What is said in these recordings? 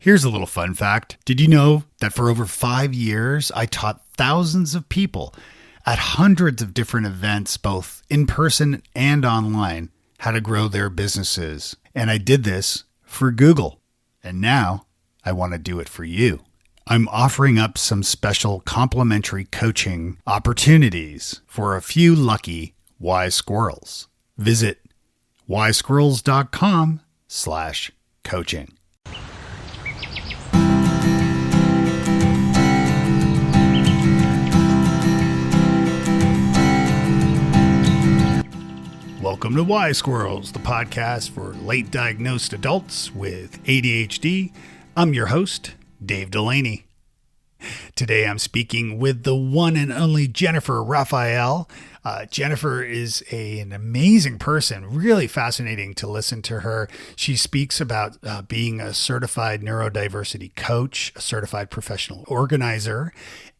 Here's a little fun fact. Did you know that for over 5 years, I taught thousands of people at hundreds of different events, both in person and online, how to grow their businesses? And I did this for Google. And now I want to do it for you. I'm offering up some special complimentary coaching opportunities for a few lucky Wise Squirrels. Visit wisesquirrels.com/coaching. Welcome to Wise Squirrels, the podcast for late diagnosed adults with ADHD. I'm your host, Dave Delaney. Today I'm speaking with the one and only Jennifer Raphael. Jennifer is an amazing person, really fascinating to listen to her. She speaks about being a certified neurodiversity coach, a certified professional organizer,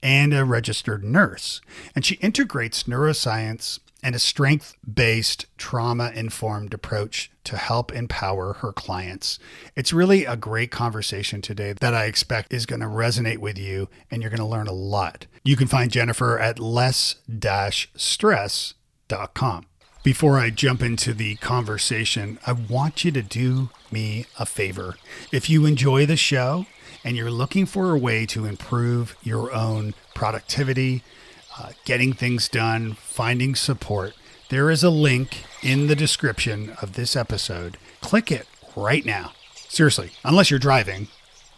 and a registered nurse. And she integrates neuroscience and a strength-based, trauma-informed approach to help empower her clients. It's really a great conversation today that I expect is going to resonate with you, and you're going to learn a lot. You can find Jennifer at less-stress.com. Before I jump into the conversation, I want you to do me a favor. If you enjoy the show and you're looking for a way to improve your own productivity, getting things done, finding support, there is a link in the description of this episode. Click it right now. Seriously, unless you're driving,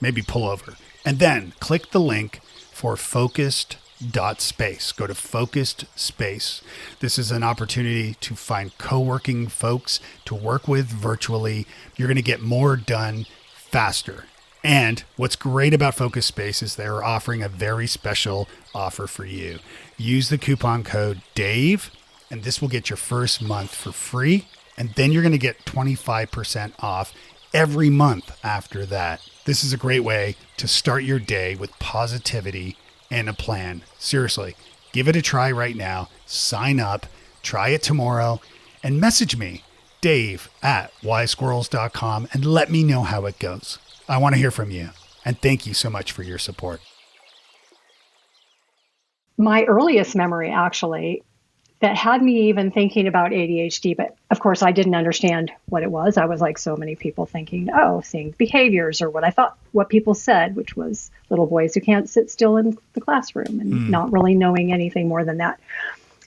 maybe pull over. And then click the link for focused.space. Go to focused space. This is an opportunity to find co-working folks to work with virtually. You're going to get more done faster. And what's great about Focus Space is they're offering a very special offer for you. Use the coupon code DAVE, and this will get your first month for free. And then you're going to get 25% off every month after that. This is a great way to start your day with positivity and a plan. Seriously, give it a try right now. Sign up, try it tomorrow, and message me, Dave at wisesquirrels.com, and let me know how it goes. I want to hear from you, and thank you so much for your support. My earliest memory, actually, that had me even thinking about ADHD, but of course I didn't understand what it was. I was like so many people thinking, seeing behaviors or what people said, which was little boys who can't sit still in the classroom and not really knowing anything more than that.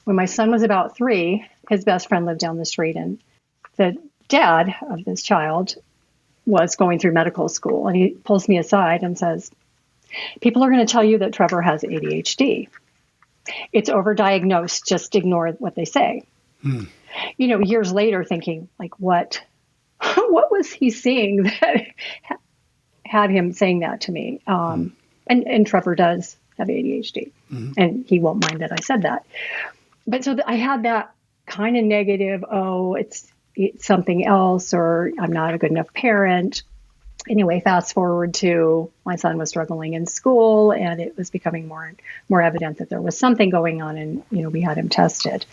When my son was about 3, his best friend lived down the street, and the dad of this child was going through medical school, and he pulls me aside and says, people are going to tell you that Trevor has ADHD. It's overdiagnosed. Just ignore what they say. Years later thinking, like, what was he seeing that had him saying that to me? And Trevor does have ADHD, and he won't mind that I said that. But so I had that kind of negative, it's something else, or I'm not a good enough parent. Anyway, fast forward to my son was struggling in school, and it was becoming more evident that there was something going on, and we had him tested.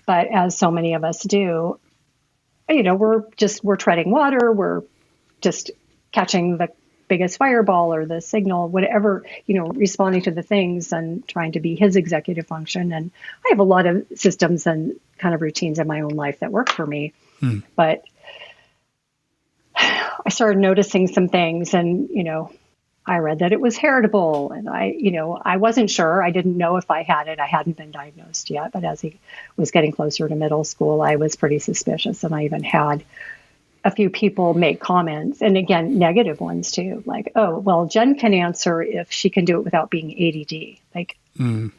But as so many of us do, we're treading water, we're just catching the biggest fireball or the signal, whatever, responding to the things and trying to be his executive function. And I have a lot of systems and kind of routines in my own life that work for me. But I started noticing some things, and, I read that it was heritable, and I wasn't sure. I didn't know if I had it. I hadn't been diagnosed yet, but as he was getting closer to middle school, I was pretty suspicious. And I even had a few people make comments, and again, negative ones too. Like, oh, well, Jen can answer if she can do it without being ADD. Like, in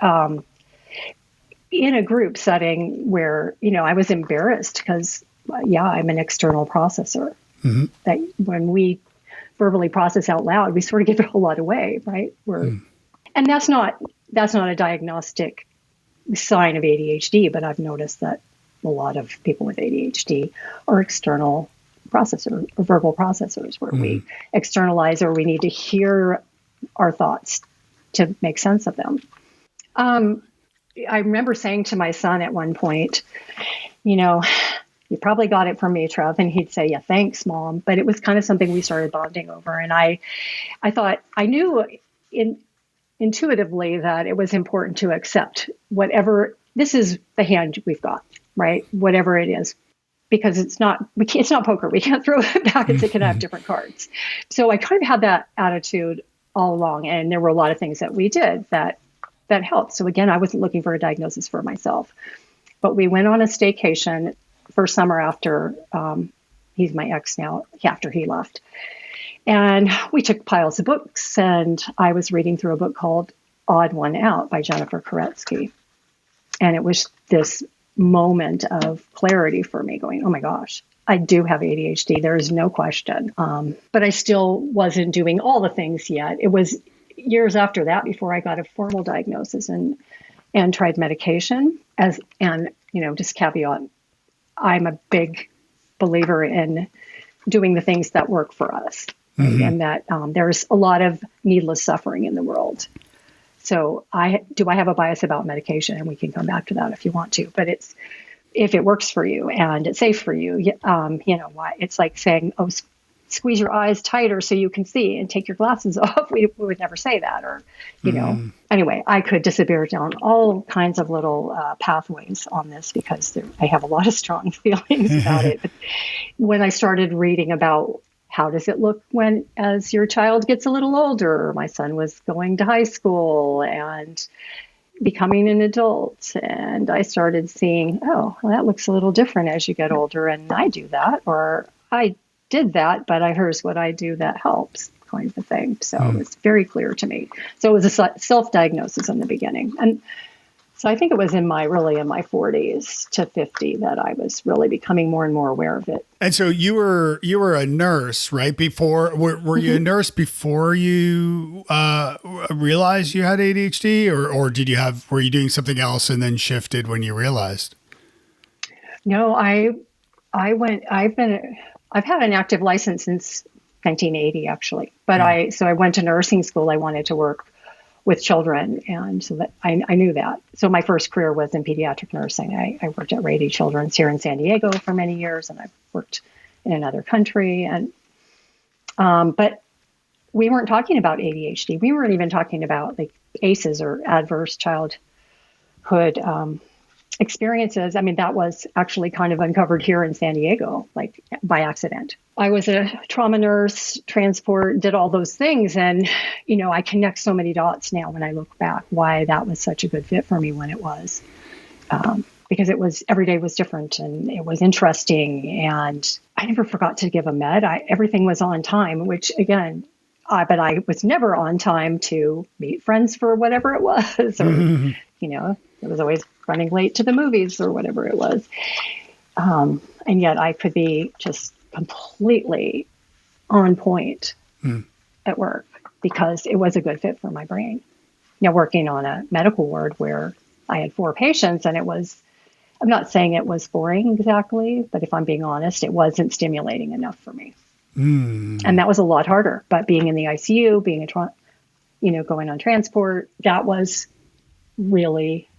a group setting where, I was embarrassed because I'm an external processor. That when we verbally process out loud, we sort of give it a lot away, right? And that's not a diagnostic sign of ADHD, but I've noticed that a lot of people with ADHD are external processor or verbal processors, where we externalize, or we need to hear our thoughts to make sense of them. I remember saying to my son at one point, You probably got it from me, Trev. And he'd say, yeah, thanks, Mom. But it was kind of something we started bonding over. And I thought I knew intuitively that it was important to accept whatever, this is the hand we've got, right? Whatever it is, because it's not poker. We can't throw it back and say, can I have different cards? So I kind of had that attitude all along. And there were a lot of things that we did that helped. So again, I wasn't looking for a diagnosis for myself, but we went on a staycation first summer after, he's my ex now, after he left. And we took piles of books, and I was reading through a book called Odd One Out by Jennifer Koretsky. And it was this moment of clarity for me, going, oh my gosh, I do have ADHD. There is no question. But I still wasn't doing all the things yet. It was years after that before I got a formal diagnosis and tried medication. Just caveat, I'm a big believer in doing the things that work for us. Mm-hmm. And that there's a lot of needless suffering in the world. So I have a bias about medication, and we can come back to that if you want to. But it's, if it works for you and it's safe for you, why it's like saying, oh, squeeze your eyes tighter so you can see and take your glasses off. We would never say that, or Anyway, I could disappear down all kinds of little pathways on this because I have a lot of strong feelings about it. But when I started reading about how does it look as your child gets a little older? My son was going to high school and becoming an adult. And I started seeing, oh, well, that looks a little different as you get older. And I do that, or I did that, but here's what I do that helps, kind of thing. So it was very clear to me. So it was a self-diagnosis in the beginning. And so I think it was in my 40s to 50 that I was really becoming more and more aware of it. And so you were a nurse, right? Before, were you a nurse before you realized you had ADHD, or were you doing something else and then shifted when you realized? No, I've had an active license since 1980, actually. But I went to nursing school. I wanted to work with children, and so that I knew that. So my first career was in pediatric nursing. I worked at Rady Children's here in San Diego for many years, and I've worked in another country. And but we weren't talking about ADHD. We weren't even talking about like ACEs or adverse childhood experiences. I mean, that was actually kind of uncovered here in San Diego, like by accident. I was a trauma nurse, transport, did all those things. And, I connect so many dots now when I look back, why that was such a good fit for me when it was. Because every day was different and it was interesting. And I never forgot to give a med. Everything was on time, which again, but I was never on time to meet friends for whatever it was, or, it was always running late to the movies or whatever it was. And yet I could be just completely on point at work because it was a good fit for my brain. Now, working on a medical ward where I had 4 patients, and I'm not saying it was boring exactly, but if I'm being honest, it wasn't stimulating enough for me. And that was a lot harder. But being in the ICU, going on transport, that was really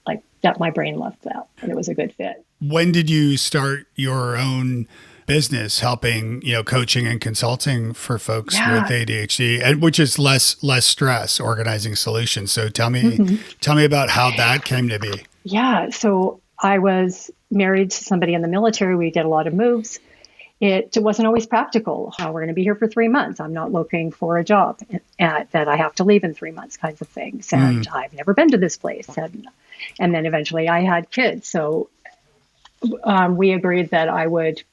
like that. My brain loved that, and it was a good fit. When did you start your own business helping, coaching and consulting for folks with ADHD, and which is less stress, organizing solutions? So tell me about how that came to be. Yeah. So I was married to somebody in the military. We did a lot of moves. It wasn't always practical. We're going to be here for 3 months. I'm not looking for a job that I have to leave in 3 months, kinds of things. And I've never been to this place. And then eventually I had kids. So we agreed that I would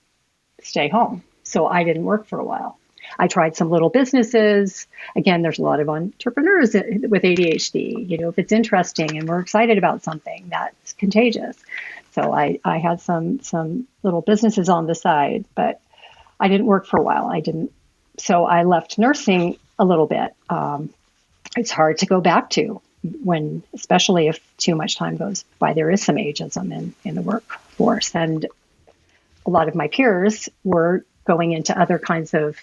stay home. So I didn't work for a while. I tried some little businesses. Again, there's a lot of entrepreneurs with ADHD. If it's interesting and we're excited about something, that's contagious. So I had some little businesses on the side, but I didn't work for a while. So I left nursing a little bit. It's hard to go back to especially if too much time goes by. There is some ageism in the workforce, and a lot of my peers were going into other kinds of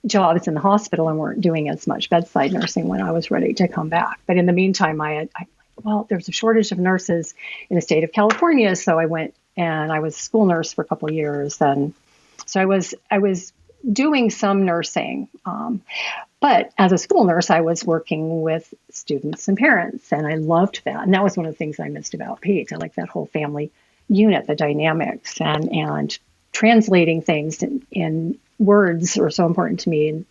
jobs in the hospital and weren't doing as much bedside nursing when I was ready to come back. But in the meantime, there's a shortage of nurses in the state of California. So I went and I was a school nurse for a couple of years. And so I was doing some nursing. But as a school nurse, I was working with students and parents, and I loved that. And that was one of the things I missed about Pete. I like that whole family unit, the dynamics, and translating things in words are so important to me. And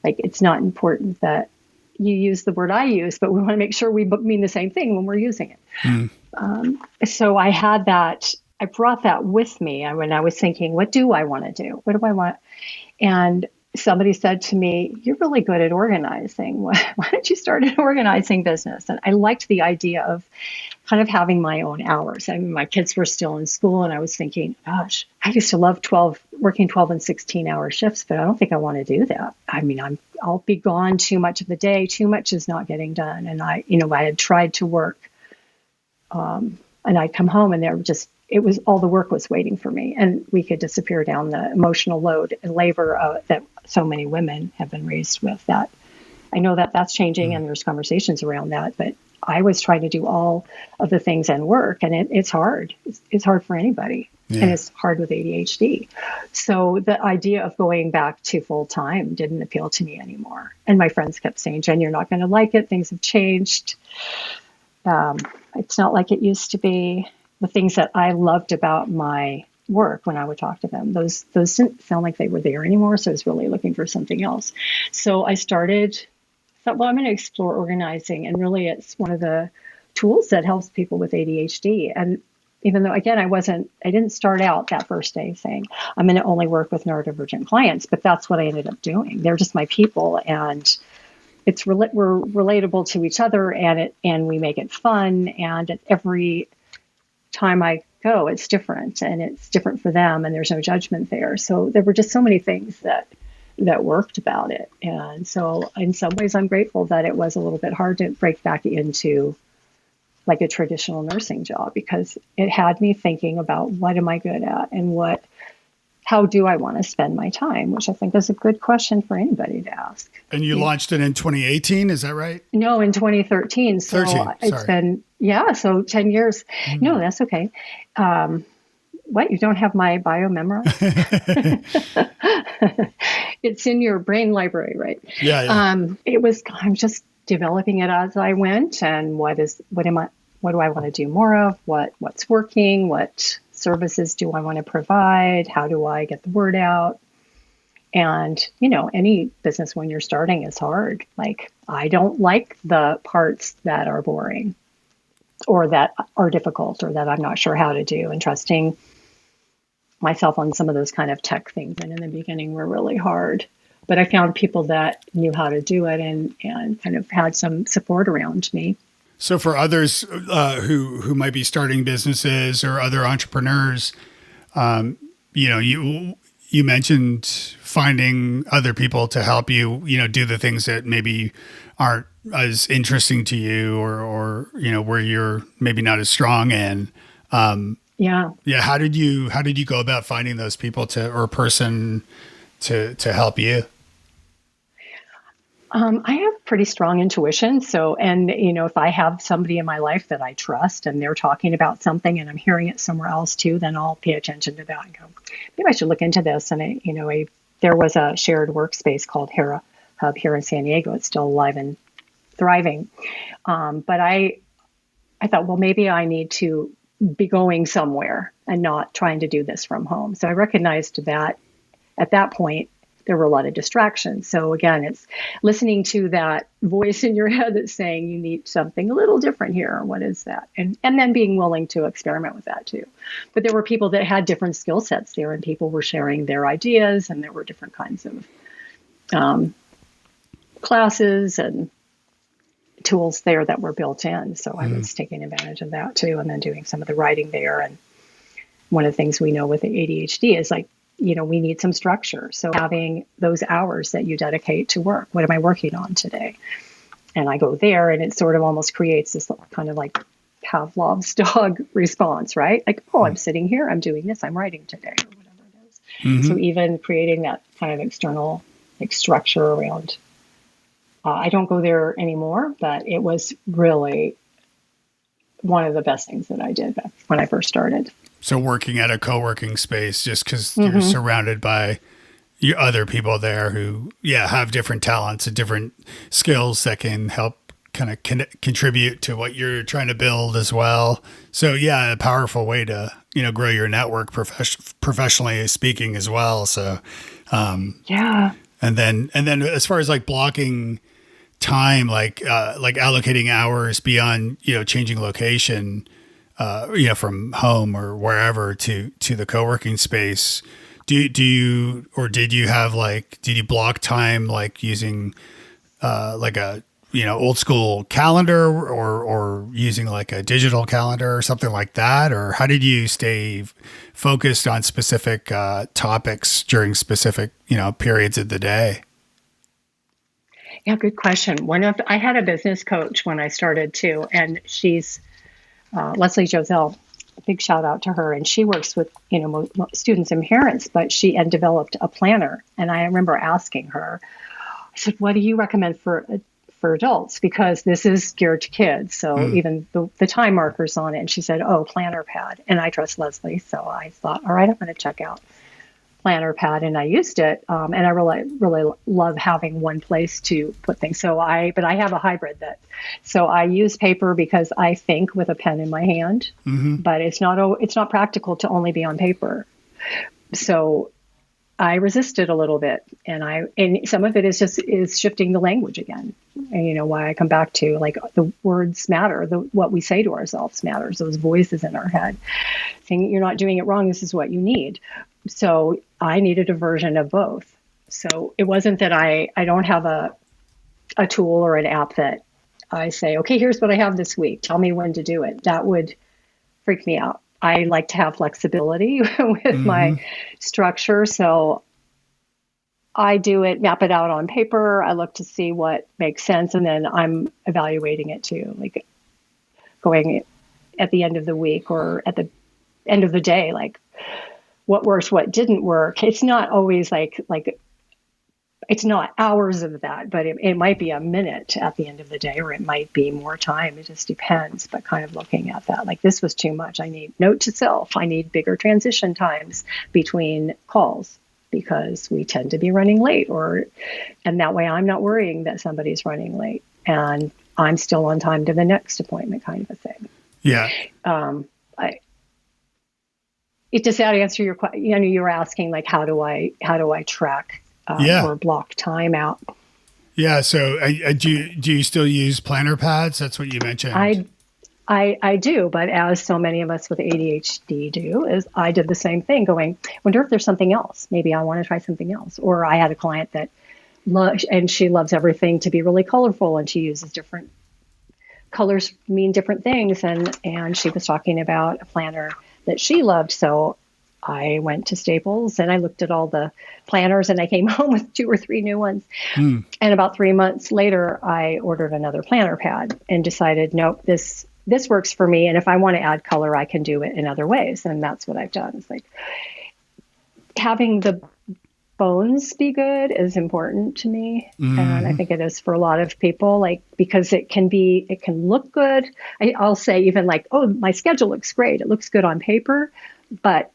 like, it's not important that you use the word I use, but we want to make sure we mean the same thing when we're using it. So I had that. I brought that with me when I was thinking, what do I want to do? What do I want? And somebody said to me, you're really good at organizing. Why don't you start an organizing business? And I liked the idea of kind of having my own hours. I mean, my kids were still in school, and I was thinking, gosh, I used to love working 12 and 16-hour shifts, but I don't think I want to do that. I mean, I'll be gone too much of the day. Too much is not getting done. And I had tried to work, and I'd come home, and it was all the work was waiting for me, and we could disappear down the emotional load and labor that so many women have been raised with. That I know that that's changing, and there's conversations around that, but I was trying to do all of the things and work, and it's hard. It's hard for anybody, and it's hard with ADHD. So the idea of going back to full time didn't appeal to me anymore. And my friends kept saying, Jen, you're not going to like it. Things have changed. It's not like it used to be. The things that I loved about my work when I would talk to them, those didn't sound like they were there anymore. So I was really looking for something else. So I thought, well, I'm going to explore organizing. And really, it's one of the tools that helps people with ADHD. And even though, again, I didn't start out that first day saying, I'm going to only work with neurodivergent clients, but that's what I ended up doing. They're just my people. And we're relatable to each other, and we make it fun. And at every time I go, it's different, and it's different for them, and there's no judgment there. So there were just so many things that worked about it. And so in some ways, I'm grateful that it was a little bit hard to break back into like a traditional nursing job, because it had me thinking about what am I good at, and how do I want to spend my time, which I think is a good question for anybody to ask. And you launched it in 2018, is that right? No, in 2013. So it's been, so 10 years. No, that's okay. What? You don't have my bio memorized? It's in your brain library, right? Yeah. I'm just developing it as I went, and what do I want to do more of? What's working? What services do I want to provide? How do I get the word out? And, any business when you're starting is hard. Like, I don't like the parts that are boring or that are difficult or that I'm not sure how to do, and trusting myself on some of those kind of tech things. And in the beginning were really hard, but I found people that knew how to do it and kind of had some support around me. So for others who might be starting businesses or other entrepreneurs, you mentioned finding other people to help you, do the things that maybe aren't as interesting to you or where you're maybe not as strong in. Yeah. How did you go about finding those people or a person to help you? I have pretty strong intuition. So, and if I have somebody in my life that I trust and they're talking about something and I'm hearing it somewhere else too, then I'll pay attention to that and go, maybe I should look into this. And there was a shared workspace called Hera Hub here in San Diego. It's still alive and thriving. But I thought, well, maybe I need to be going somewhere and not trying to do this from home. So I recognized that at that point, there were a lot of distractions. So again, it's listening to that voice in your head that's saying you need something a little different here. What is that? And then being willing to experiment with that too. But there were people that had different skill sets there, and people were sharing their ideas, and there were different kinds of classes and tools there that were built in. So I was taking advantage of that too, and then doing some of the writing there. And one of the things we know with the ADHD is like, we need some structure. So having those hours that you dedicate to work, what am I working on today? And I go there, and it sort of almost creates this kind of like Pavlov's dog response, right? Like, oh, I'm sitting here, I'm doing this, I'm writing today, or whatever it is. Mm-hmm. So even creating that kind of external structure around, I don't go there anymore, but it was really one of the best things that I did back when I first started. So working at a co-working space just because you're surrounded by other people there who, have different talents and different skills that can help kind of contribute to what you're trying to build as well. So a powerful way to, grow your network professionally speaking as well. So, and then as far as like blocking time, like allocating hours beyond, changing location, from home or wherever to the co-working space, did you block time like using like a old school calendar or using like a digital calendar or something like that? Or how did you stay focused on specific topics during specific periods of the day? Yeah, good question. I had a business coach when I started too, and she's Leslie Joselle. Big shout out to her, and she works with students and parents, but she had developed a planner. And I remember asking her, I said, "What do you recommend for adults? Because this is geared to kids, so even the time markers on it." And she said, "Oh, Planner Pad." And I trust Leslie, so I thought, all right, I'm going to check out Planner Pad, and I used it, and I really love having one place to put things. But I have a hybrid so I use paper because I think with a pen in my hand, but it's not practical to only be on paper. So I resisted a little bit, and some of it is shifting the language again, and why I come back to like the words matter, what we say to ourselves matters, those voices in our head saying you're not doing it wrong, this is what you need. So I needed a version of both. So it wasn't that I don't have a tool or an app that I say, okay, here's what I have this week, tell me when to do it. That would freak me out. I like to have flexibility with my structure. So I map it out on paper. I look to see what makes sense. And then I'm evaluating it too, like going at the end of the week or at the end of the day, like what works, what didn't work. It's not always like it's not hours of that, but it might be a minute at the end of the day, or it might be more time. It just depends, but kind of looking at that, like this was too much. I need note to self. I need bigger transition times between calls because we tend to be running late, and that way I'm not worrying that somebody's running late and I'm still on time to the next appointment, kind of a thing. Yeah. Does that answer your question? You were asking like, how do I track or block time out? Yeah. So do you still use planner pads? That's what you mentioned. I do, but as so many of us with ADHD do, is I did the same thing, going, wonder if there's something else. Maybe I want to try something else. Or I had a client that and she loves everything to be really colorful, and she uses different colors mean different things. And she was talking about a planner that she loved. So I went to Staples and I looked at all the planners, and I came home with 2 or 3 new ones. And about 3 months later, I ordered another planner pad and decided, nope, this works for me. And if I want to add color, I can do it in other ways. And that's what I've done. It's like having the bones be good is important to me. And I think it is for a lot of people, like, because it can look good. I'll say even like, oh, my schedule looks great. It looks good on paper, but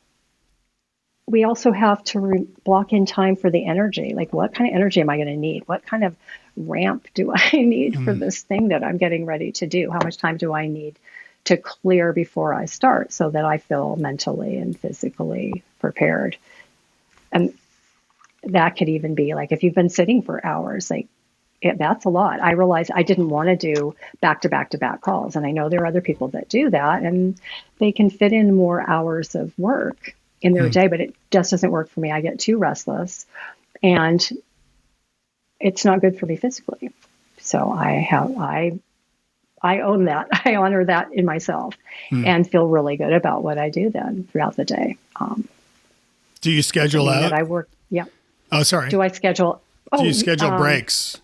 we also have to block in time for the energy. Like, what kind of energy am I going to need? What kind of ramp do I need for this thing that I'm getting ready to do? How much time do I need to clear before I start so that I feel mentally and physically prepared? And that could even be like, if you've been sitting for hours, like that's a lot. I realized I didn't want to do back to back to back calls. And I know there are other people that do that, and they can fit in more hours of work in their day, but it just doesn't work for me. I get too restless, and it's not good for me physically. So I own that. I honor that in myself and feel really good about what I do then throughout the day. Do you schedule out? That I work. Yeah. Oh, sorry. Do I schedule? Do you schedule breaks?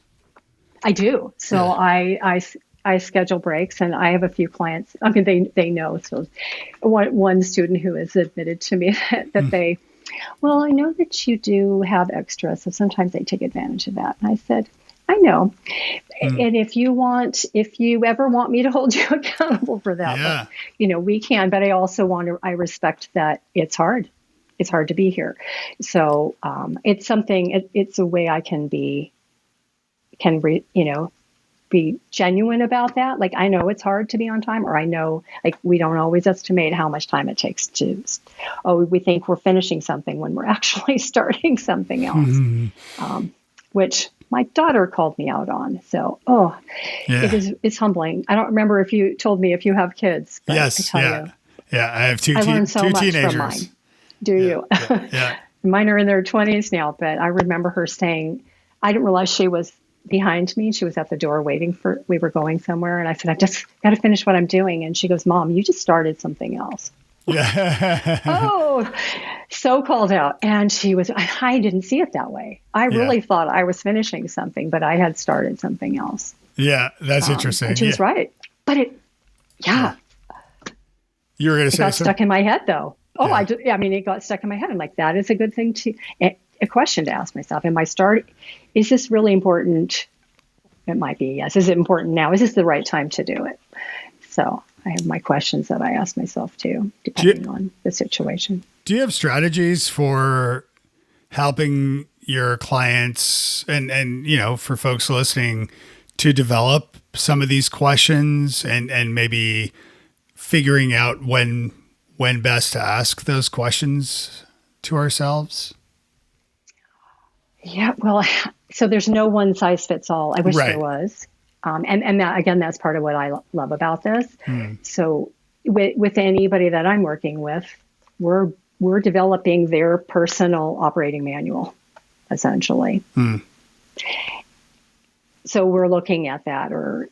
I do. So I schedule breaks, and I have a few clients. I mean, they know. So one student who has admitted to me that they, well, I know that you do have extra, so sometimes they take advantage of that. And I said, I know. And if you ever want me to hold you accountable for that, Yeah. we can, but I respect that it's hard. It's hard to be here. So, it's a way I can be genuine about that. Like, I know it's hard to be on time, or I know, like, we don't always estimate how much time it takes we think we're finishing something when we're actually starting something else, which my daughter called me out on. So, it's humbling. I don't remember if you told me if you have kids, but Yes. I tell you, Yeah. I have two I learned so much teenagers. from mine. Do you? Yeah. Mine are in their 20s now, but I remember her saying, I didn't realize she was behind me. She was at the door we were going somewhere. And I said, I just got to finish what I'm doing. And she goes, Mom, you just started something else. Yeah. Oh, so called out. And I didn't see it that way. I really thought I was finishing something, but I had started something else. Yeah. That's interesting. And she was right. But You were going to say it got stuck in my head though. Oh, it got stuck in my head. I'm like, that is a good thing a question to ask myself. Is this really important? It might be, yes. Is it important now? Is this the right time to do it? So I have my questions that I ask myself too, depending on the situation. Do you have strategies for helping your clients and for folks listening to develop some of these questions and maybe figuring out when best to ask those questions to ourselves? Yeah, well, so there's no one size fits all. I wish there was. And that, again, that's part of what I love about this. So with anybody that I'm working with, we're developing their personal operating manual, essentially. So we're looking at that, or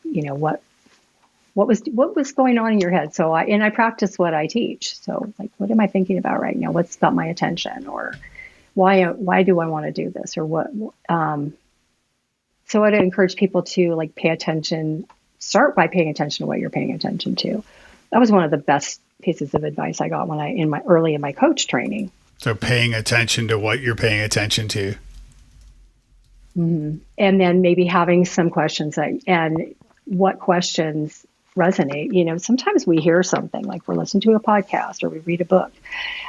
what was going on in your head. So I practice what I teach. So, like, what am I thinking about right now? What's got my attention, or why do I want to do this, or what? So I'd encourage people to, like, pay attention. Start by paying attention to what you're paying attention to. That was one of the best pieces of advice I got early in my coach training. So paying attention to what you're paying attention to. And then maybe having some questions and what questions resonate. Sometimes we hear something, like we're listening to a podcast or we read a book.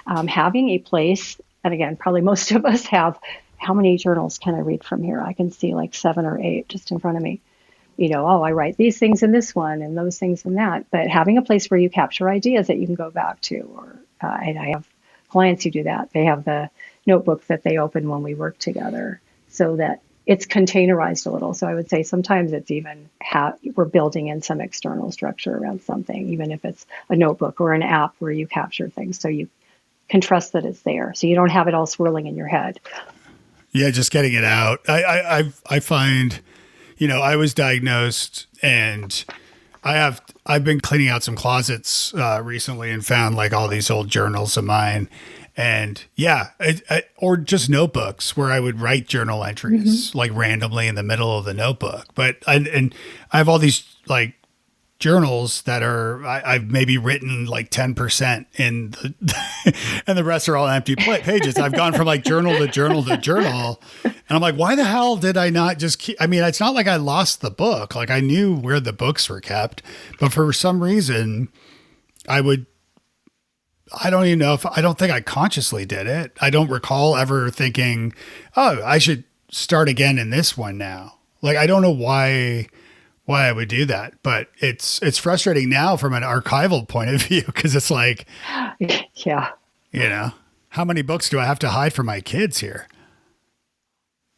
Having a place, and again, probably most of us have, how many journals can I read from here? I can see like 7 or 8 just in front of me. I write these things in this one and those things in that. But having a place where you capture ideas that you can go back to, and I have clients who do that. They have the notebook that they open when we work together, so that it's containerized a little. So I would say sometimes it's even we're building in some external structure around something, even if it's a notebook or an app where you capture things, so you can trust that it's there, so you don't have it all swirling in your head. Yeah, just getting it out. I find, I was diagnosed, and I've been cleaning out some closets recently and found like all these old journals of mine. And or just notebooks where I would write journal entries like randomly in the middle of the notebook. But I have all these like journals that I've maybe written like 10% in and the rest are all empty pages. I've gone from like journal to journal to journal. And I'm like, why the hell did I not just keep, it's not like I lost the book. Like, I knew where the books were kept, but for some reason I don't even know I don't think I consciously did it. I don't recall ever thinking, oh, I should start again in this one now. Like, I don't know why I would do that, but it's frustrating now from an archival point of view. Cause it's like, yeah, how many books do I have to hide from my kids here?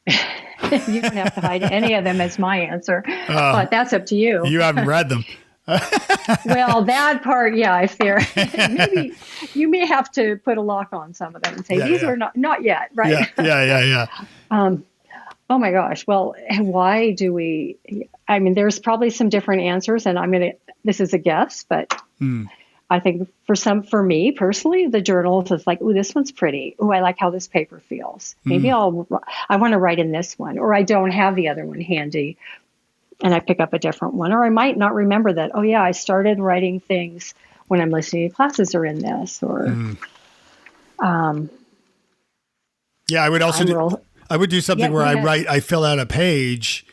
You don't have to hide any of them, is my answer, but that's up to you. You haven't read them. Well, that part, yeah, I fear. Maybe you may have to put a lock on some of them and say, these are not yet, right? Yeah. Oh my gosh. Well, why do we, there's probably some different answers, and this is a guess, but I think for me personally, the journals is like, ooh, this one's pretty. Ooh, I like how this paper feels. Maybe I want to write in this one, or I don't have the other one handy and I pick up a different one, or I might not remember that. Oh yeah, I started writing things when I'm listening to classes or in this, or, I would also I would do something where I fill out a page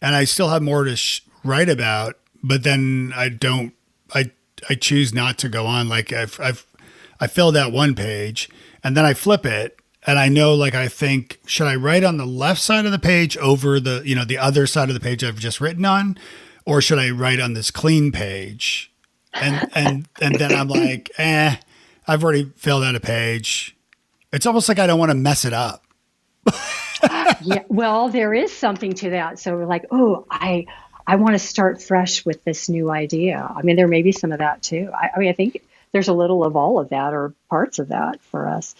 and I still have more to write about, but then I choose not to go on. Like I filled out one page and then I flip it and I know, like, I think, should I write on the left side of the page over the, the other side of the page I've just written on, or should I write on this clean page? And then I'm like, I've already filled out a page. It's almost like I don't want to mess it up. Yeah, well, there is something to that. So we're like, oh, I want to start fresh with this new idea. I mean, there may be some of that too. I mean, I think there's a little of all of that or parts of that for us.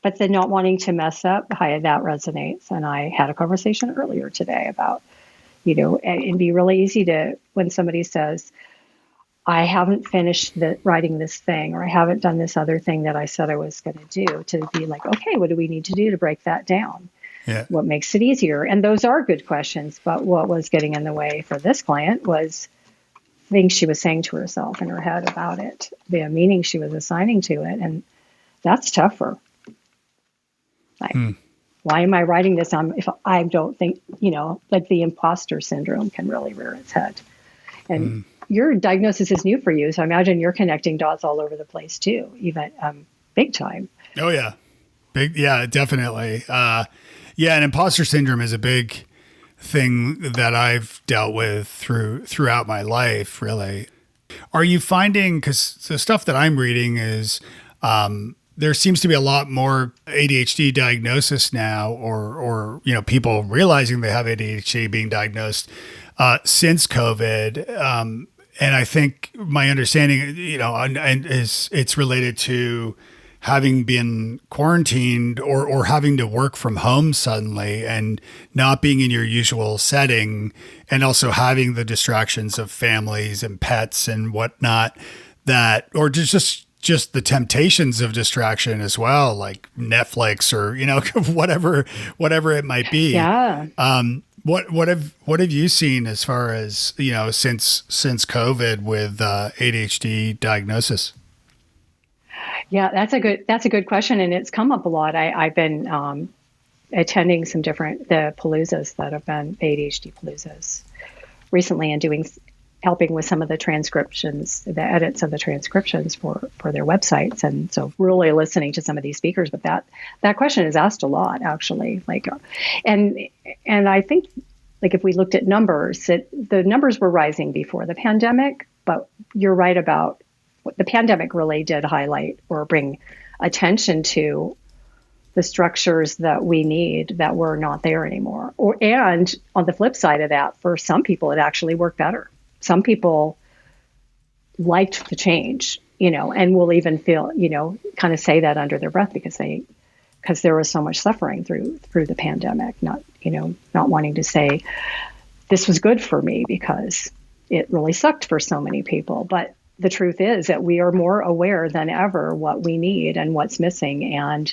But the not wanting to mess up, that resonates. And I had a conversation earlier today about, it'd be really easy to, when somebody says, I haven't finished writing this thing, or I haven't done this other thing that I said I was going to do, to be like, okay, what do we need to do to break that down? Yeah. What makes it easier? And those are good questions. But what was getting in the way for this client was things she was saying to herself in her head about it, the meaning she was assigning to it. And that's tougher. Like, why am I writing this on if I don't think, like the imposter syndrome can really rear its head. And your diagnosis is new for you. So I imagine you're connecting dots all over the place too, even big time. Oh yeah. Yeah, definitely. And imposter syndrome is a big thing that I've dealt with throughout my life, really. Are you finding, because the stuff that I'm reading is, there seems to be a lot more ADHD diagnosis now, or people realizing they have ADHD being diagnosed since COVID. And I think my understanding, is it's related to having been quarantined or having to work from home suddenly and not being in your usual setting, and also having the distractions of families and pets and whatnot, or just the temptations of distraction as well, like Netflix or, whatever it might be. Yeah. What have you seen as far as, since COVID with ADHD diagnosis? Yeah, that's a good question. And it's come up a lot. I've been attending some the paloozas that have been ADHD paloozas recently, and helping with some of the transcriptions, the edits of the transcriptions for their websites. And so really listening to some of these speakers, but that question is asked a lot, actually. And I think, like, if we looked at numbers, the numbers were rising before the pandemic, but you're right about what the pandemic really did highlight or bring attention to the structures that we need that were not there anymore. And on the flip side of that, for some people, it actually worked better. Some people liked the change, and will even feel, kind of say that under their breath because there was so much suffering through the pandemic, not wanting to say this was good for me because it really sucked for so many people. But the truth is that we are more aware than ever what we need and what's missing. And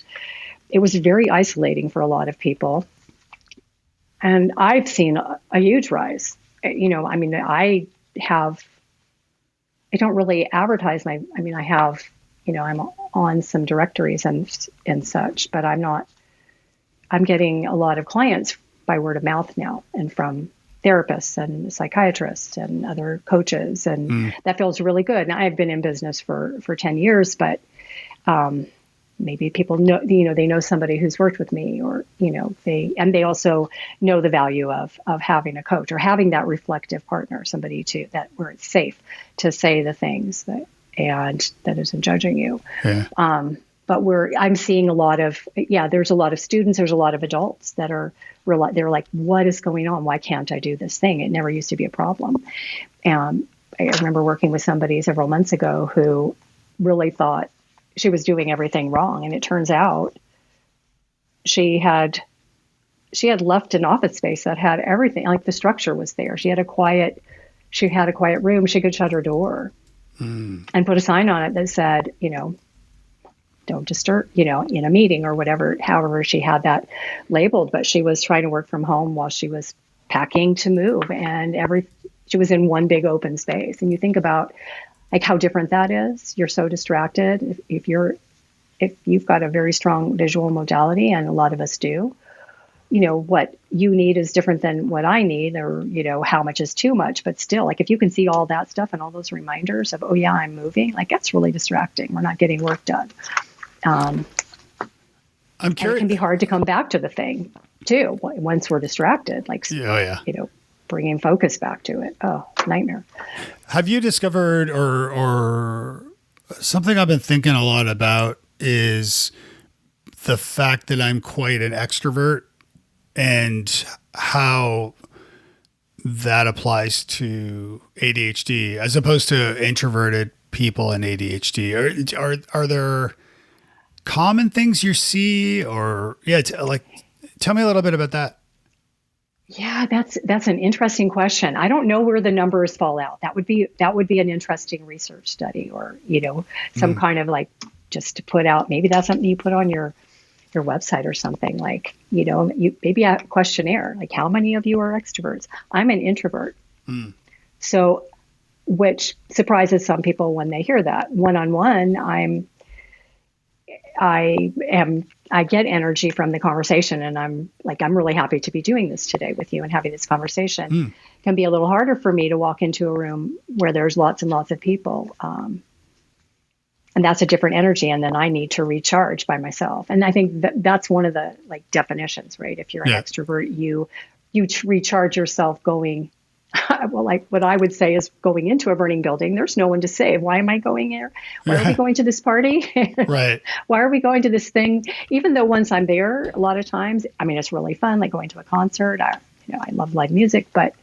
it was very isolating for a lot of people. And I've seen a huge rise. I don't really advertise I have, I'm on some directories and such, but I'm getting a lot of clients by word of mouth now, and from therapists and psychiatrists and other coaches. And that feels really good. Now, I've been in business for 10 years, but, maybe people know, they know somebody who's worked with me, or, they also know the value of having a coach or having that reflective partner, somebody where it's safe to say the things that isn't judging you. Yeah. But I'm seeing a lot of, there's a lot of students, there's a lot of adults that they're like, what is going on? Why can't I do this thing? It never used to be a problem. And I remember working with somebody several months ago who really thought she was doing everything wrong. And it turns out she had left an office space that had everything, like the structure was there. She had a quiet room. She could shut her door and put a sign on it that said, don't disturb, in a meeting or whatever, however she had that labeled. But she was trying to work from home while she was packing to move, and she was in one big open space. And you think about, like, how different that is. You're so distracted. If you've got a very strong visual modality, and a lot of us do, what you need is different than what I need, or, how much is too much. But still, like, if you can see all that stuff and all those reminders of, oh yeah, I'm moving, like, that's really distracting. We're not getting work done. I'm curious. It can be hard to come back to the thing too once we're distracted, like, bringing focus back to it. Oh, nightmare. Have you discovered, or something I've been thinking a lot about is the fact that I'm quite an extrovert, and how that applies to ADHD as opposed to introverted people and ADHD. Are there common things you see, or tell me a little bit about that. Yeah, that's an interesting question. I don't know where the numbers fall out. That would be an interesting research study, or some kind of, like, just to put out. Maybe that's something you put on your website or something, like, maybe a questionnaire, like, how many of you are extroverts? I'm an introvert. So, which surprises some people when they hear that. One-on-one, I get energy from the conversation, and I'm really happy to be doing this today with you and having this conversation. It can be a little harder for me to walk into a room where there's lots and lots of people. And that's a different energy. And then I need to recharge by myself. And I think that's one of the, like, definitions, right? If you're an extrovert, you recharge yourself going, well, like, what I would say is going into a burning building. There's no one to save. Why am I going here? Why are we going to this party? Right. Why are we going to this thing? Even though once I'm there, a lot of times, I mean, it's really fun, like going to a concert. I love live music, but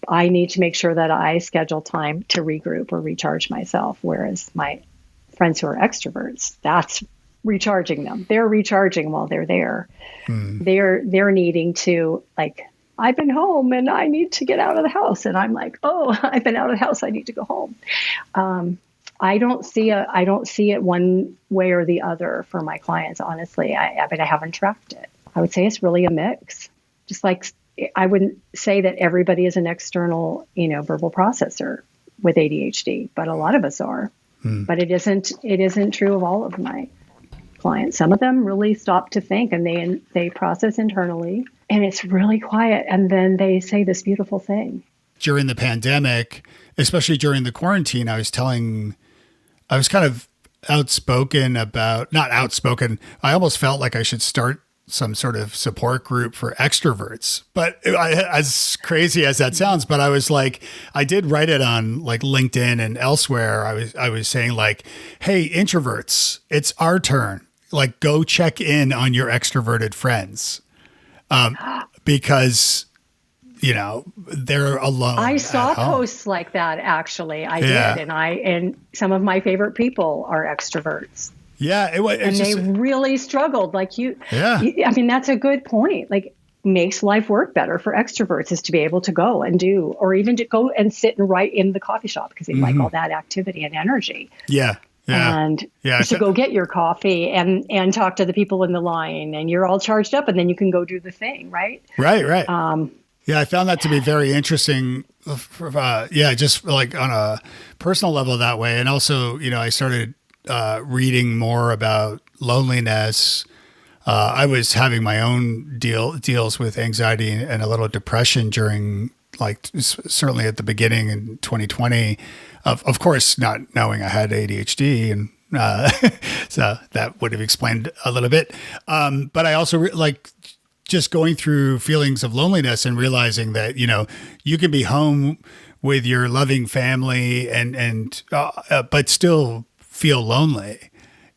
I need to make sure that I schedule time to regroup or recharge myself. Whereas my friends who are extroverts, that's recharging them. They're recharging while they're there. They're needing to, like, I've been home and I need to get out of the house. And I'm like, oh, I've been out of the house. I need to go home. I don't see it one way or the other for my clients, honestly. But I haven't tracked it. I would say it's really a mix. Just like, I wouldn't say that everybody is an external, verbal processor with ADHD, but a lot of us are. But it isn't true of all of my clients. Some of them really stop to think, and they process internally, and it's really quiet. And then they say this beautiful thing. During the pandemic, especially during the quarantine, I was kind of outspoken about, not outspoken. I almost felt like I should start some sort of support group for extroverts, but as crazy as that sounds, but I was like, I did write it on, like, LinkedIn and elsewhere. I was saying, like, hey, introverts, it's our turn. Like, go check in on your extroverted friends. Because, they're alone. I saw posts like that, actually. I did. And some of my favorite people are extroverts. Yeah. And they really struggled. Like, I mean, that's a good point. Like, makes life work better for extroverts is to be able to go and do, or even to go and sit and write in the coffee shop, because they like all that activity and energy. Yeah. And to go get your coffee and talk to the people in the line, and you're all charged up, and then you can go do the thing. Right. Right. I found that to be very interesting. Just like on a personal level that way. And also, I started reading more about loneliness. I was having my own deals with anxiety and a little depression during, like, certainly at the beginning in 2020, of course, not knowing I had ADHD, and so that would have explained a little bit. But I also just going through feelings of loneliness and realizing that, you can be home with your loving family and but still feel lonely.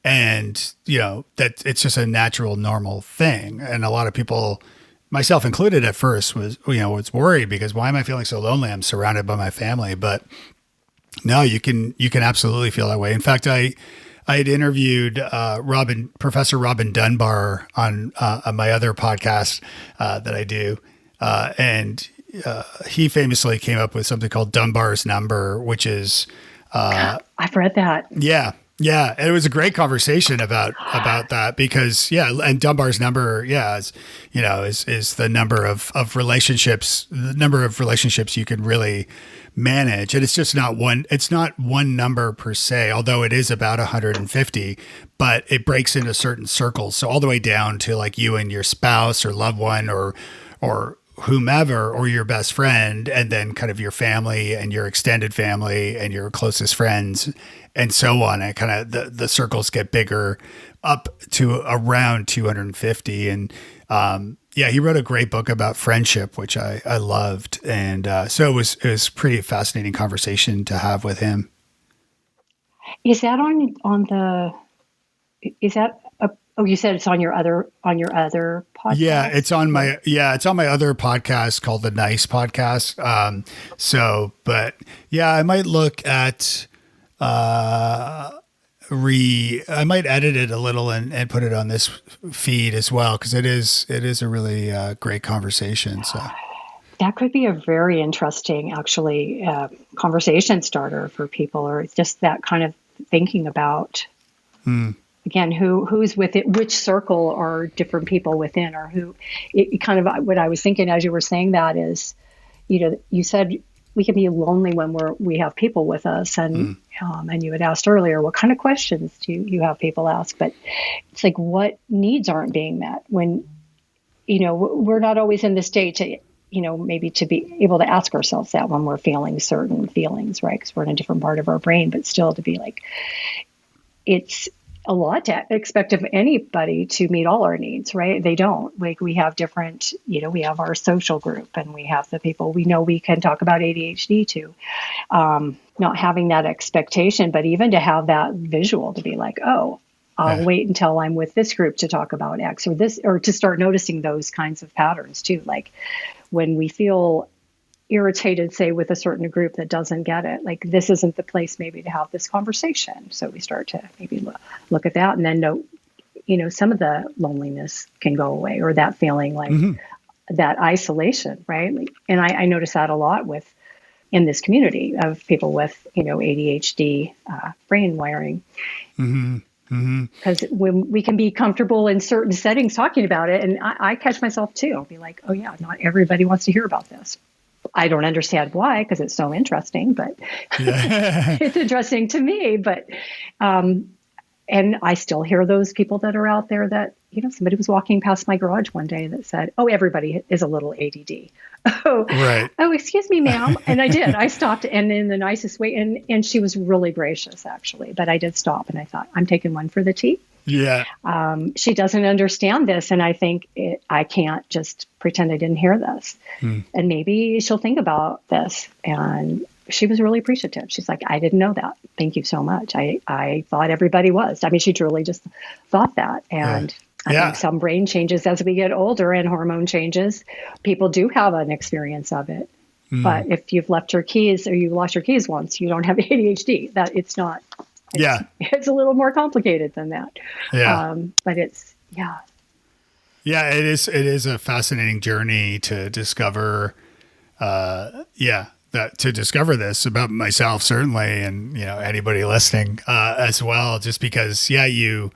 And, that it's just a natural, normal thing. And a lot of people, myself included at first, was worried because, why am I feeling so lonely? I'm surrounded by my family. But no, you can absolutely feel that way. In fact, I had interviewed Professor Robin Dunbar on my other podcast that I do. And he famously came up with something called Dunbar's number, which is... I've read that. Yeah. Yeah, and it was a great conversation about that because and Dunbar's number, is the number of relationships, the number of relationships you can really manage, and it's not one number per se, although it is about 150, but it breaks into certain circles, so all the way down to like you and your spouse or loved one or whomever, or your best friend, and then kind of your family and your extended family and your closest friends and so on. And kind of the circles get bigger up to around 250. And he wrote a great book about friendship, which I loved. And so it was pretty fascinating conversation to have with him. Is that on the, is that oh, you said it's on your other podcast? Yeah, it's on my other podcast called the Nice Podcast. I might look at I might edit it a little and put it on this feed as well, because it is a really great conversation. So that could be a very interesting, actually, conversation starter for people, or just that kind of thinking about. Again, who's with it, which circle are different people within, or who, it kind of, what I was thinking as you were saying that is, you said we can be lonely when we have people with us. And, and you had asked earlier, what kind of questions do you have people ask? But it's like, what needs aren't being met when, we're not always in the state to, maybe to be able to ask ourselves that when we're feeling certain feelings, right? Because we're in a different part of our brain, but still to be like, it's a lot to expect of anybody to meet all our needs, right? They don't. Like, we have different, we have our social group, and we have the people we know we can talk about ADHD to. Not having that expectation, but even to have that visual to be like, oh, I'll wait until I'm with this group to talk about X or this, or to start noticing those kinds of patterns too. Like when we feel irritated, say, with a certain group that doesn't get it, like this isn't the place maybe to have this conversation. So we start to maybe look at that and then note, some of the loneliness can go away, or that feeling like that isolation, right? And I notice that a lot in this community of people with, ADHD, brain wiring. Because when we can be comfortable in certain settings talking about it, and I catch myself too, I'll be like, oh yeah, not everybody wants to hear about this. I don't understand why, because it's so interesting, but it's interesting to me. But, and I still hear those people that are out there that, somebody was walking past my garage one day that said, oh, everybody is a little ADD. Oh, right. Oh, excuse me, ma'am. And I did. I stopped, and in the nicest way. And she was really gracious, actually. But I did stop, and I thought, I'm taking one for the team. Yeah. She doesn't understand this. And I think I can't just pretend I didn't hear this. And maybe she'll think about this. And she was really appreciative. She's like, I didn't know that. Thank you so much. I thought everybody was. I mean, she truly just thought that. And I think some brain changes as we get older and hormone changes. People do have an experience of it. But if you've left your keys or you lost your keys once, you don't have ADHD. That it's not. It's a little more complicated than that. But it's, Yeah, it is a fascinating journey to discover, to discover this about myself, certainly. And, anybody listening, as well, just because, you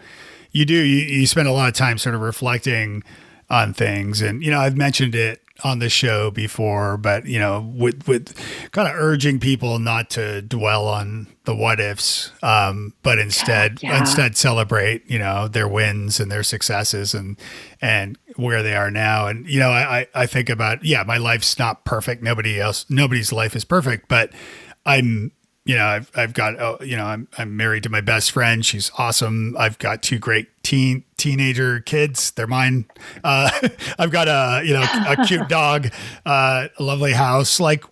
spend a lot of time sort of reflecting on things. And, I've mentioned it on the show before, but, with kind of urging people not to dwell on the what ifs, but instead celebrate, their wins and their successes and where they are now. And, I think about, my life's not perfect. Nobody's life is perfect, but I'm married to my best friend. She's awesome. I've got two great teenager kids. They're mine. I've got a cute dog, a lovely house, like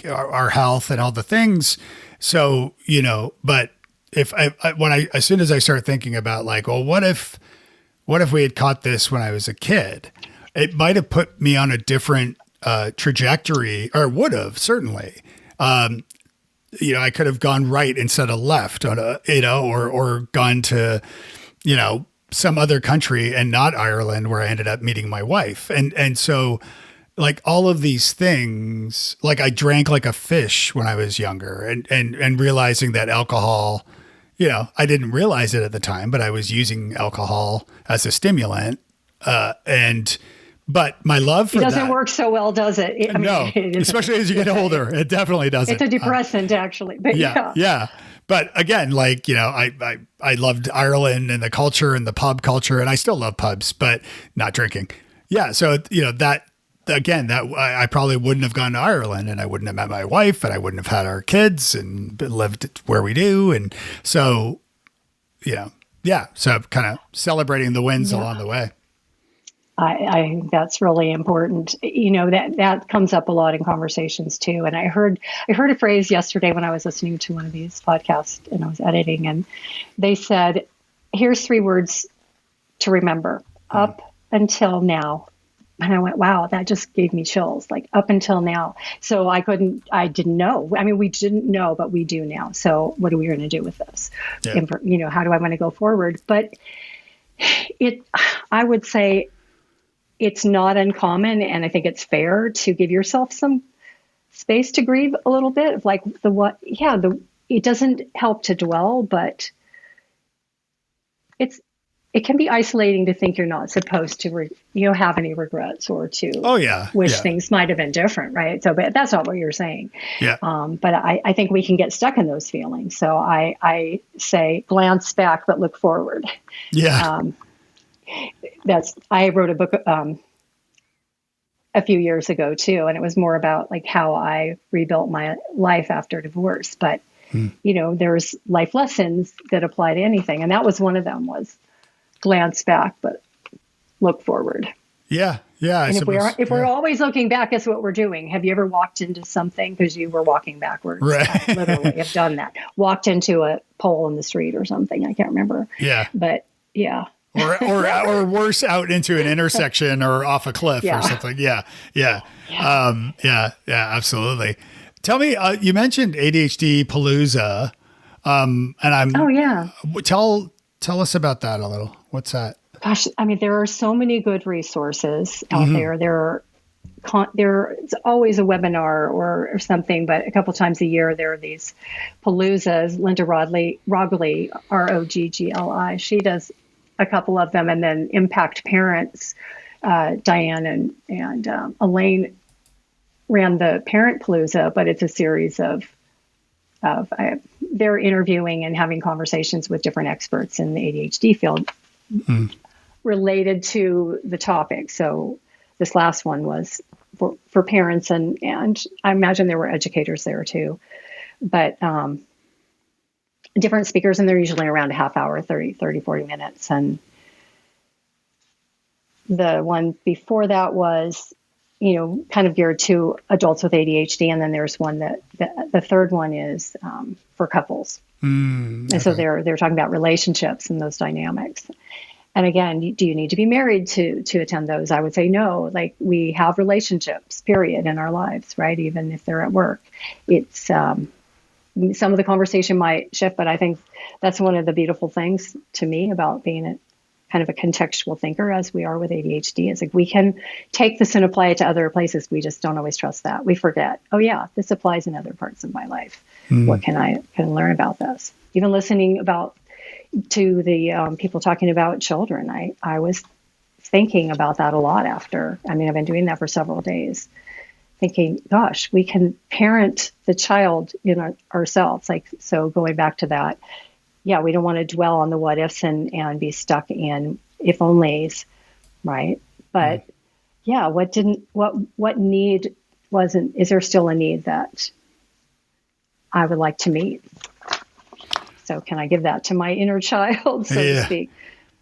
our health and all the things. So, but as soon as I start thinking about like, well, what if we had caught this when I was a kid, it might've put me on a different, trajectory, or would have certainly, I could have gone right instead of left on or gone to, some other country and not Ireland, where I ended up meeting my wife. And so like all of these things, like I drank like a fish when I was younger, and realizing that alcohol I didn't realize it at the time, but I was using alcohol as a stimulant. But my love for it doesn't that, work so well, does it? no, especially as you get older, it definitely doesn't. It's a depressant, actually. But Yeah. But again, like, I loved Ireland and the culture and the pub culture, and I still love pubs, but not drinking. Yeah. So, that again, that I probably wouldn't have gone to Ireland, and I wouldn't have met my wife, and I wouldn't have had our kids and lived where we do. And so, yeah. So kind of celebrating the wins along the way. I think that's really important. That comes up a lot in conversations too. And I heard a phrase yesterday when I was listening to one of these podcasts and I was editing, and they said, here's 3 words to remember: up until now. And I went, wow, that just gave me chills, like up until now. So I didn't know. I mean, we didn't know, but we do now. So what are we going to do with this? Yeah. How do I want to go forward? But I would say, it's not uncommon, and I think it's fair to give yourself some space to grieve a little bit of like it doesn't help to dwell, but it can be isolating to think you're not supposed to have any regrets or to wish things might have been different, right? So, but that's not what you're saying. Yeah. But I think we can get stuck in those feelings. So I say glance back, but look forward. Yeah. I wrote a book a few years ago too, and it was more about like how I rebuilt my life after divorce. But there's life lessons that apply to anything, and that was one of them: was glance back, but look forward. Yeah, yeah. And if we're always looking back, that's what we're doing. Have you ever walked into something because you were walking backwards? Right. I literally have done that. Walked into a pole in the street or something. I can't remember. Yeah. But yeah. or worse, out into an intersection or off a cliff or something. Yeah. Absolutely. Tell me, you mentioned ADHD Palooza, and tell us about that a little. What's that? Gosh, I mean, there are so many good resources out there. There's always a webinar or something, but a couple times a year there are these Paloozas. Linda Roggli, Roggli, she does a couple of them, and then Impact Parents, Diane and Elaine ran the Parent Palooza, but it's a series of they're interviewing and having conversations with different experts in the ADHD field related to the topic. So this last one was for parents, and I imagine there were educators there too, but different speakers, and they're usually around a half hour, 30, 40 minutes. And the one before that was, kind of geared to adults with ADHD. And then there's one that the third one is for couples. And so they're talking about relationships and those dynamics. And again, do you need to be married to attend those? I would say no. Like, we have relationships, period, in our lives, right? Even if they're at work. It's some of the conversation might shift, but I think that's one of the beautiful things to me about being kind of a contextual thinker, as we are with ADHD. It's like we can take this and apply it to other places. We just don't always trust that. We forget, oh yeah, this applies in other parts of my life. What can I learn about this? Even listening to the people talking about children, I was thinking about that a lot after. I mean, I've been doing that for several days, thinking, gosh, we can parent the child ourselves. Like, so going back to that, yeah, we don't want to dwell on the what ifs and be stuck in if onlys, right? But yeah, what need wasn't, is there still a need that I would like to meet? So can I give that to my inner child, so to speak?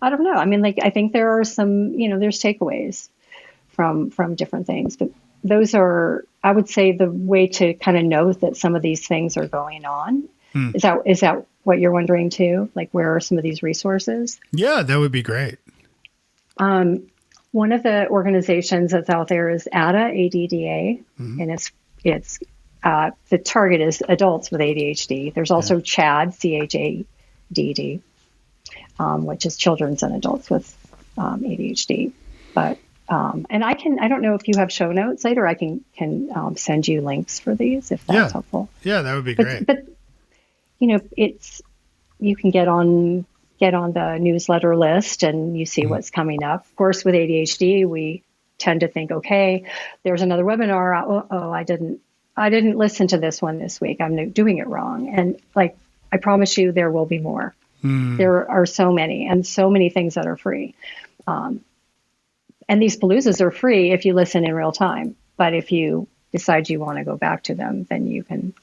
I don't know. I mean, like, I think there are some, there's takeaways from different things, but those are, I would say, the way to kind of know that some of these things are going on. Is that what you're wondering too? Like, where are some of these resources? Yeah, that would be great. One of the organizations that's out there is ADDA, and it's the target is adults with ADHD. There's also CHADD, CHADD, which is children's and adults with ADHD. But and I don't know if you have show notes later. I can send you links for these if that's helpful. Yeah, that would be great. But it's you can get on the newsletter list and you see what's coming up. Of course, with ADHD, we tend to think, okay, there's another webinar. Oh, I didn't listen to this one this week. I'm doing it wrong. And like, I promise you, there will be more. There are so many things that are free. And these paloozas are free if you listen in real time. But if you decide you want to go back to them, then you can,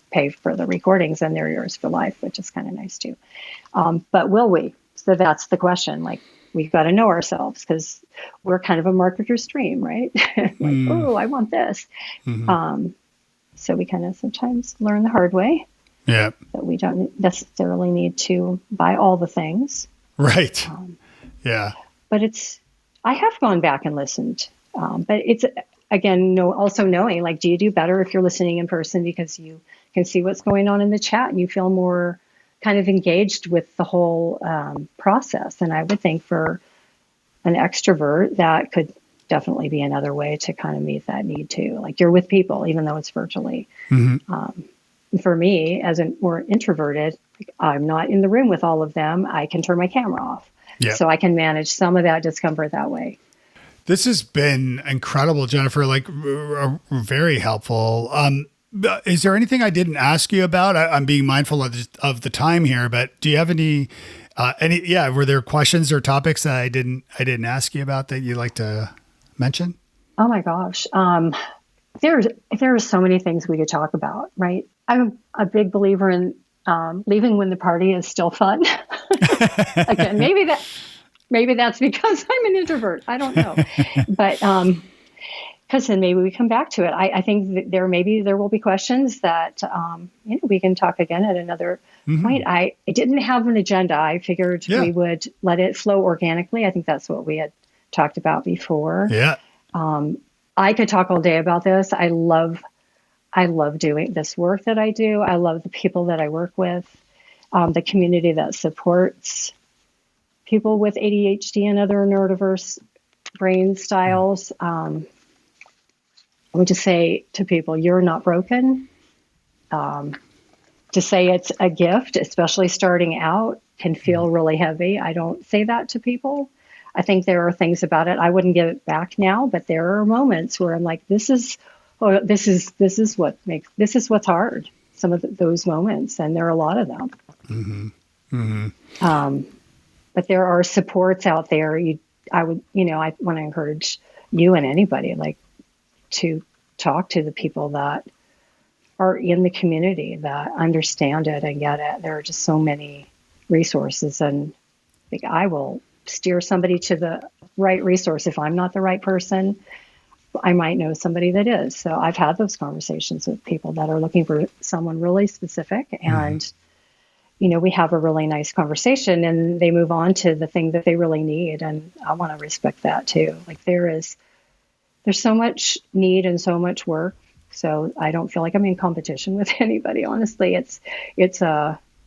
pay for the recordings and they're yours for life, which is kind of nice too. But will we? So that's the question. Like, we've got to know ourselves because we're kind of a marketer's dream, right? Oh, I want this. So we kind of sometimes learn the hard way. Yeah. That we don't necessarily need to buy all the things. Right. Yeah. But I have gone back and listened. But it's, again, also knowing, like, do you do better if you're listening in person because you can see what's going on in the chat and you feel more kind of engaged with the whole process? And I would think for an extrovert, that could definitely be another way to kind of meet that need too. Like, you're with people, even though it's virtually. For me, as a more introverted, I'm not in the room with all of them. I can turn my camera off. Yeah. So I can manage some of that discomfort that way. This has been incredible, Jennifer, like very helpful. Is there anything I didn't ask you about? I'm being mindful of the time here, but do you have any, were there questions or topics that I didn't ask you about that you'd like to mention? Oh my gosh. There are so many things we could talk about, right? I'm a big believer in leaving when the party is still fun. Again, maybe that's because I'm an introvert. I don't know. But because then maybe we come back to it. I think that there will be questions that we can talk again at another point. I didn't have an agenda. I figured we would let it flow organically. I think that's what we had talked about before. Yeah. I could talk all day about this. I love doing this work that I do. I love the people that I work with, the community that supports people with ADHD and other neurodiverse brain styles. I would just say to people, you're not broken. To say it's a gift, especially starting out, can feel really heavy. I don't say that to people. I think there are things about it I wouldn't give it back now, but there are moments where I'm like, this is what's hard. Some of those moments, and there are a lot of them. But there are supports out there. I want to encourage you and anybody like to talk to the people that are in the community that understand it and get it. There are just so many resources, and I think I will steer somebody to the right resource. If I'm not the right person, I might know somebody that is. So I've had those conversations with people that are looking for someone really specific, and we have a really nice conversation and they move on to the thing that they really need. And I want to respect that too. Like, there's so much need and so much work. So I don't feel like I'm in competition with anybody. Honestly, it's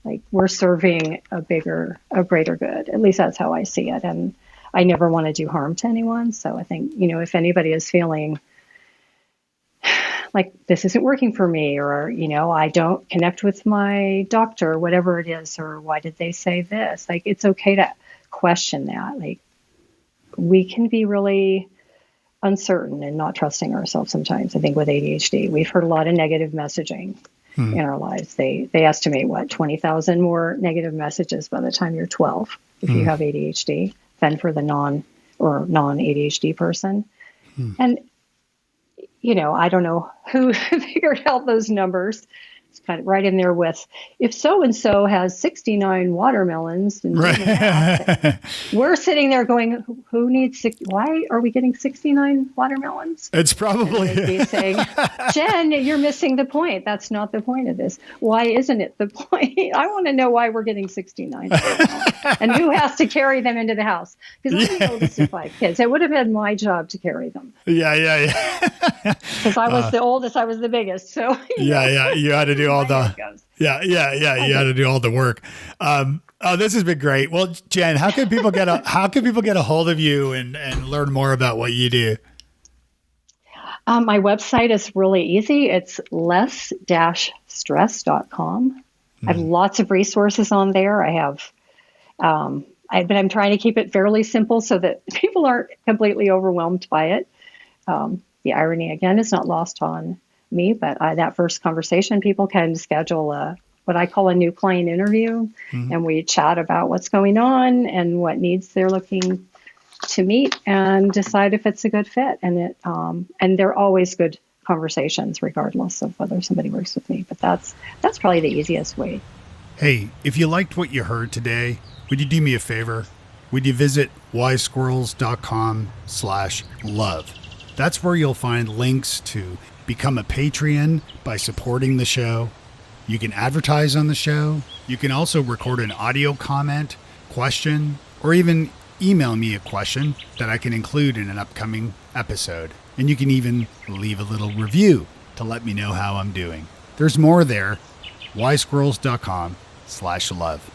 like we're serving a greater good. At least that's how I see it. And I never want to do harm to anyone. So I think, if anybody is feeling like this isn't working for me, or, I don't connect with my doctor, whatever it is, or why did they say this? Like, it's okay to question that. Like, we can be really uncertain and not trusting ourselves sometimes. I think with ADHD, we've heard a lot of negative messaging in our lives. They estimate 20,000 more negative messages by the time you're 12 if you have ADHD than for the non-ADHD person. And I don't know who figured out those numbers. It's kind of right in there with, if so-and-so has 69 watermelons. And Right. We're sitting there going, who needs why are we getting 69 watermelons? It's probably be saying, Jen, you're missing the point. That's not the point of this. Why isn't it the point? I want to know why we're getting 69 and who has to carry them into the house. Because I'm the oldest of 5 kids. It would have been my job to carry them. Yeah. Because I was the oldest, I was the biggest. So you had to do all the you had to do all the work. This has been great. Well, Jen, how can people get a hold of you and learn more about what you do? My website is really easy. It's less-stress.com. I have lots of resources on there. I have, but I'm trying to keep it fairly simple so that people aren't completely overwhelmed by it. The irony, again, is not lost on me, but that first conversation, people can schedule what I call a new client interview, and we chat about what's going on and what needs they're looking to meet and decide if it's a good fit. And they're always good conversations, regardless of whether somebody works with me. But that's probably the easiest way. Hey, if you liked what you heard today, would you do me a favor? Would you visit wisesquirrels.com/love? That's where you'll find links to become a Patreon by supporting the show. You can advertise on the show. You can also record an audio comment, question, or even email me a question that I can include in an upcoming episode. And you can even leave a little review to let me know how I'm doing. There's more there. wisesquirrels.com/love.